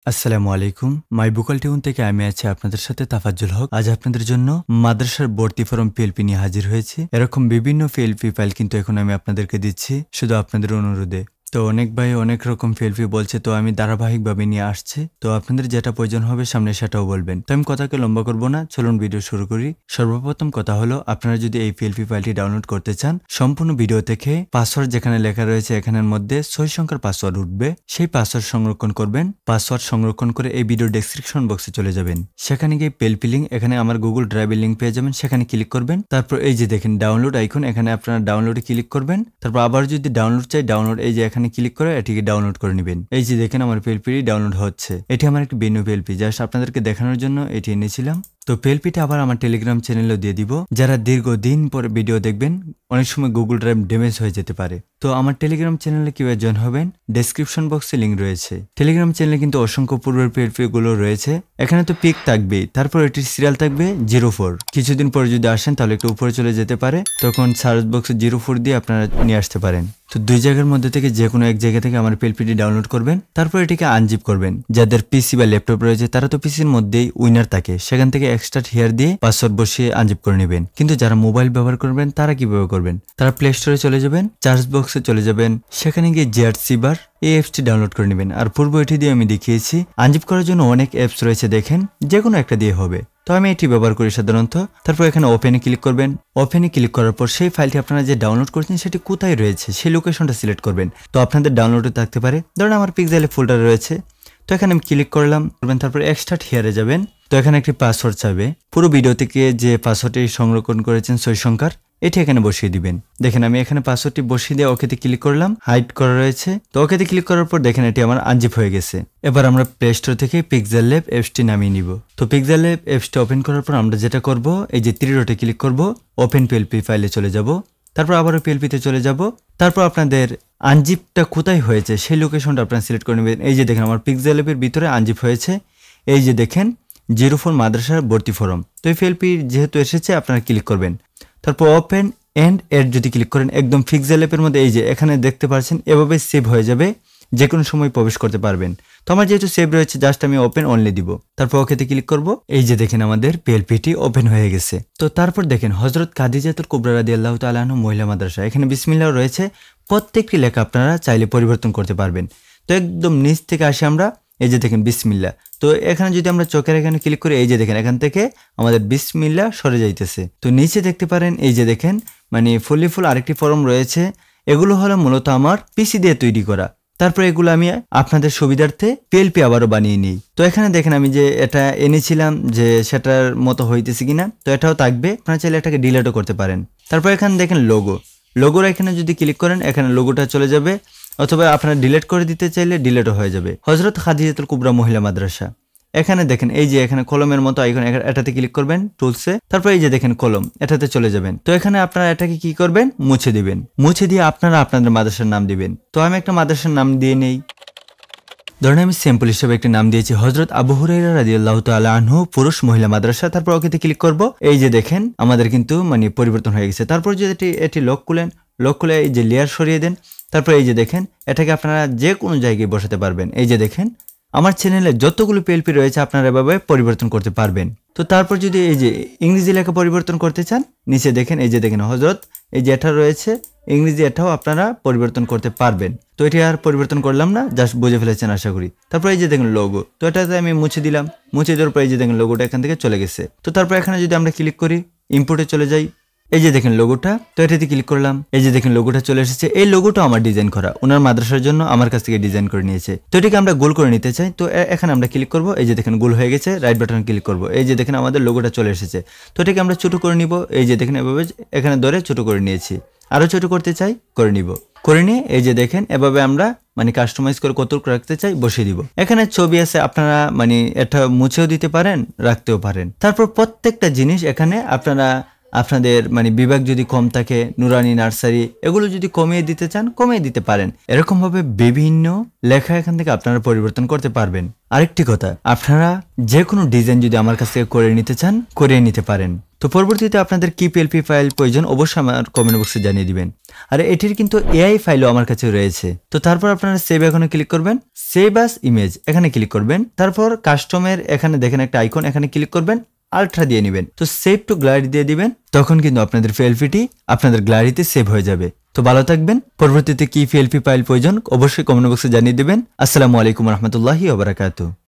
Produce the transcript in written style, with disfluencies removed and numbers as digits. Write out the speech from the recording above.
আসসালামু আলাইকুম মাই বুকাল টিউন থেকে আমি আছি আপনাদের সাথে তাফাজ্জুল হক। আজ আপনাদের জন্য মাদ্রাসার ভর্তি ফরম পিএলপি নিয়ে হাজির হয়েছি। এরকম বিভিন্ন পিএলপি ফাইল কিন্তু এখন আমি আপনাদেরকে দিচ্ছি শুধু আপনাদের অনুরোধে। তো অনেক ভাই অনেক রকম পিএলপি বলছে, তো আমি ধারাবাহিকভাবে নিয়ে আসছি। তো আপনাদের যেটা প্রয়োজন হবে সামনে সেটাও বলবেন। তো আমি কথাকে লম্বা করব না, চলুন ভিডিও শুরু করি। সর্বপ্রথম কথা হলো, আপনারা যদি এই পিএলপি ফাইলটি ডাউনলোড করতে চান, সম্পূর্ণ ভিডিও থেকে পাসওয়ার্ড যেখানে লেখা রয়েছে এখানের মধ্যে 6 সংখ্যার পাসওয়ার্ড উঠবে, সেই পাসওয়ার্ড সংরক্ষণ করবেন। পাসওয়ার্ড সংরক্ষণ করে এই ভিডিও ডেসক্রিপশন বক্সে চলে যাবেন। সেখানে গিয়ে পিএলপি লিঙ্ক, এখানে আমার গুগল ড্রাইভের লিঙ্ক পেয়ে যাবেন, সেখানে ক্লিক করবেন। তারপর এই যে দেখেন ডাউনলোড আইকন, এখানে আপনারা ডাউনলোডে ক্লিক করবেন। তারপর আবার যদি ডাউনলোড চাই, ডাউনলোড এই যে এখানে ক্লিক করে এটিকে ডাউনলোড করে নেবেন। এই যে দেখেন আমার পিএলপি ডাউনলোড হচ্ছে। এটি আমার একটি ভিন্ন পিএলপি, জাস্ট আপনাদেরকে দেখানোর জন্য এটি এনেছিলাম। তো পিএলপিটা আবার আমার টেলিগ্রাম চ্যানেলেও দিয়ে দিব। যারা দীর্ঘদিন পরে ভিডিও দেখবেন, অনেক সময় গুগল ড্রাইভ ড্যামেজ হয়ে যেতে পারে। তো আমার টেলিগ্রাম চ্যানেলে কিভাবে জয়েন হবেন, ডেসক্রিপশন বক্সে লিঙ্ক রয়েছে। টেলিগ্রাম চ্যানেলে কিন্তু অসংখ্য পূর্বের পিএলপি গুলো রয়েছে। এখানে তো পিক থাকবেই, তারপর এটির সিরিয়াল থাকবে 04। কিছুদিন পরে যদি আসেন তাহলে একটু উপরে চলে যেতে পারে, তখন সার্চ বক্সে 04 দিয়ে আপনারা নিয়ে আসতে পারেন। তো দুই জায়গার মধ্যে থেকে যে কোনো এক জায়গা থেকে আমার পিএলপিটি ডাউনলোড করবেন। তারপর এটিকে আনজিপ করবেন। যাদের পিসি বা ল্যাপটপ রয়েছে তারা তো পিসির মধ্যেই উইনার থাকে, সেখান থেকে এক্সট্রা হেয়ার দিয়ে পাসওয়ার্ড বসিয়ে আনজিপ করে নেবেন। কিন্তু যারা মোবাইল ব্যবহার করবেন তারা কিভাবে করবেন, তারা প্লে স্টোরে চলে যাবেন, চার্জ বক্সে চলে যাবেন, সেখানে গিয়ে জিআরসিবার এই অ্যাপসটি ডাউনলোড করে নেবেন। আর পূর্ব এটি দিয়ে আমি দেখিয়েছি। আনজিপ করার জন্য অনেক অ্যাপস রয়েছে, দেখেন যে কোনো একটা দিয়ে হবে। তো আমি এটি ব্যবহার করি সাধারণত। তারপর এখানে ওপেনে ক্লিক করবেন। ওপেনে ক্লিক করার পর সেই ফাইলটি আপনারা যে ডাউনলোড করছেন সেটি কোথায় রয়েছে সেই লোকেশনটা সিলেক্ট করবেন। তো আপনাদের ডাউনলোডে থাকতে পারে, ধরুন আমার পিক্সেলে ফোল্ডার রয়েছে। তো এখানে আমি ক্লিক করলাম, তারপর এক্সট্রাক্ট হিয়ারে যাবেন। তো এখানে একটি পাসওয়ার্ড চাইবে। পুরো ভিডিও থেকে যে পাসওয়ার্ডটি সংরক্ষণ করেছেন 6 সংখ্যার, এটি এখানে বসিয়ে দিবেন। দেখেন আমি এখানে পাসওয়ার্ডটি বসিয়ে দিয়ে ওকেতে ক্লিক করলাম, হাইড করা রয়েছে। তো ওকেতে ক্লিক করার পর দেখেন এটি আমার আনজিপ হয়ে গেছে। এবার আমরা প্লে স্টোর থেকে পিক্সেল ল্যাব অ্যাপসটি নামিয়ে নিব। তো পিক্সেল ল্যাব অ্যাপসটি ওপেন করার পর আমরা যেটা করব, এই যে 3 ডটে ক্লিক করব, ওপেন পিএলপি ফাইলে চলে যাব। তারপর আবারও পিএলপিতে চলে যাব। তারপর আপনাদের আনজিপটা কোথায় হয়েছে সেই লোকেশনটা আপনারা সিলেক্ট করে নেবেন। এই যে দেখেন আমার পিক্সেল ল্যাবের ভিতরে আনজিপ হয়েছে। এই যে দেখেন 04 মাদ্রাসার ভর্তি ফরম। তো এই পিএলপি যেহেতু এসেছে আপনারা ক্লিক করবেন। তারপর ওপেন এন্ড এড যদি ক্লিক করেন, একদম পিক্সেল ল্যাবের মধ্যে এই যে এখানে দেখতে পাচ্ছেন এভাবে সেভ হয়ে যাবে, যে কোনো সময় প্রবেশ করতে পারবেন। তো আমার যেহেতু সেভ রয়েছে, জাস্ট আমি ওপেন অনলি দিব। তারপর ওকেতে ক্লিক করব। এই যে দেখেন আমাদের পিএলপিটি ওপেন হয়ে গেছে। তো তারপর দেখেন হযরত খাদিজাতুল কুবরা রাদিয়াল্লাহু তাআলা আনহা মহিলা মাদ্রাসা, এখানে বিসমিল্লাহ রয়েছে। প্রত্যেকটি লেখা আপনারা চাইলে পরিবর্তন করতে পারবেন। তো একদম নিচ থেকে আসি আমরা, এই যে দেখেন বিসমিল্লাহ। তো এখানে যদি আমরা চোখের এখানে ক্লিক করি, এই যে দেখেন এখান থেকে আমাদের বিসমিল্লাহ সরে যাইতেছে। তো নিচে দেখতে পারেন এই যে দেখেন মানে ফুল আরেকটি ফরম রয়েছে। এগুলো হলো মূলত আমার পিসি দিয়ে তৈরি করা। তারপর এগুলো আমি আপনাদের সুবিধার্থে পিএলপি আবারও বানিয়ে নিই। তো এখানে দেখেন আমি যে এটা এনেছিলাম যে সেটার মতো হইতেছে কিনা, তো এটাও থাকবে। আপনারা চাইলে এটাকে ডিলিটও করতে পারেন। তারপর এখানে দেখেন লোগোর এখানে যদি ক্লিক করেন, এখানে লোগোটা চলে যাবে, অথবা আপনারা ডিলিট করে দিতে চাইলে ডিলিটও হয়ে যাবে। হযরত খাদিজাতুল কুবরা মহিলা মাদ্রাসা, এখানে দেখেন এই যে এখানে কলমের মতো আইকন, এটাতে ক্লিক করবেন টুলসে। তারপর এই যে দেখেন কলম, এটাতে চলে যাবেন। তো এখানে আপনারা এটাকে কি করবেন, মুছে দিবেন। মুছে দিয়ে আপনারা আপনাদের মাদ্রাসার নাম দিবেন। তো আমি একটা মাদ্রাসার নাম দিয়ে নেই। ধরেন আমি স্যাম্পল হিসেবে একটা নাম দিয়েছি হযরত আবু হুরায়রা রাদিয়াল্লাহু তাআলা আনহু পুরুষ মহিলা মাদ্রাসা। তারপর ওকেতে ক্লিক করব। এই যে দেখেন আমাদের কিন্তু মানে পরিবর্তন হয়ে গেছে। তারপর যদি এটি লক খুলে এই যে লেয়ার সরিয়ে দেন। তারপর এই যে দেখেন এটাকে আপনারা যে কোনো জায়গায় বসাতে পারবেন। এই যে দেখেন আমার চ্যানেলে যতগুলো পিএলপি রয়েছে আপনারা এভাবে পরিবর্তন করতে পারবেন। তো তারপর যদি এই যে ইংরেজি লেখা পরিবর্তন করতে চান, নিচে দেখেন এই যে দেখেন হযরত, এই যে এটা রয়েছে ইংরেজি, এটাও আপনারা পরিবর্তন করতে পারবেন। তো এটি আর পরিবর্তন করলাম না, জাস্ট বুঝে ফেলেছেন আশা করি। তারপর এই যে দেখেন লোগো, তো এটাতে আমি মুছে দিলাম। মুছে দেওয়ার পর এই যে দেখেন লোগোটা এখান থেকে চলে গেছে। তো তারপর এখানে যদি আমরা ক্লিক করি, ইম্পোর্টে চলে যাই, এই যে দেখেন লোগোটা, তো এটাতে ক্লিক করলাম। এই যে দেখেন লোগোটা চলে এসেছে। এই লোগোটা আমার ডিজাইন করা, ওনার মাদ্রাসার জন্য আমার কাছ থেকে ডিজাইন করে নিয়েছে। তো এটাকে আমরা গোল করে নিতে চাই। তো এখানে আমরা ক্লিক করব। এই যে দেখেন গোল হয়ে গেছে, রাইট বাটন ক্লিক করব। এই যে দেখেন আমাদের লোগোটা চলে এসেছে। তো এটাকে আমরা ছোট করে নিব। এই যে দেখেন এভাবে এখানে ধরে ছোট করে নিয়েছি। আরো ছোট করতে চাই, করে নিব। করে নিয়ে এই যে দেখেন এভাবে আমরা মানে কাস্টমাইজ করে কতটুকু রাখতে চাই বসিয়ে দিব। এখানে ছবি আছে, আপনারা মানে এটা মুছেও দিতে পারেন, রাখতেও পারেন। তারপর প্রত্যেকটা জিনিস এখানে আপনারা আপনাদের মানে বিভাগ যদি কম থাকে, নুরানি, নার্সারি, এগুলো যদি কমিয়ে দিতে চান কমিয়ে দিতে পারেন। এরকম ভাবে বিভিন্ন লেখা এখান থেকে আপনারা পরিবর্তন করতে পারবেন। আরেকটি কথা, আপনারা যে কোনো ডিজাইন যদি আমার কাছ থেকে করে নিতে চান, করে নিতে পারেন। তো পরবর্তীতে আপনাদের কি পিএলপি ফাইল প্রয়োজন অবশ্যই আমার কমেন্ট বক্সে জানিয়ে দিবেন। আর এটির কিন্তু এআই ফাইলও আমার কাছে রয়েছে। তো তারপর আপনারা সেভ এখানে ক্লিক করবেন, সেভ আস ইমেজ এখানে ক্লিক করবেন, তারপর কাস্টমের এখানে দেখেন একটা আইকন, এখানে ক্লিক করবেন, আলট্রা দিয়ে নেবেন। তো সেভ টু গ্যালারি দিয়ে দিবেন, তখন কিন্তু আপনাদের পিএলপিটি আপনাদের গ্যালারিতে সেভ হয়ে যাবে। তো ভালো থাকবেন। পরবর্তীতে কি পিএলপি ফাইল প্রয়োজন অবশ্যই কমেন্ট বক্সে জানিয়ে দিবেন। আসসালামু আলাইকুম রহমতুল্লাহি ওয়া বারাকাতুহু।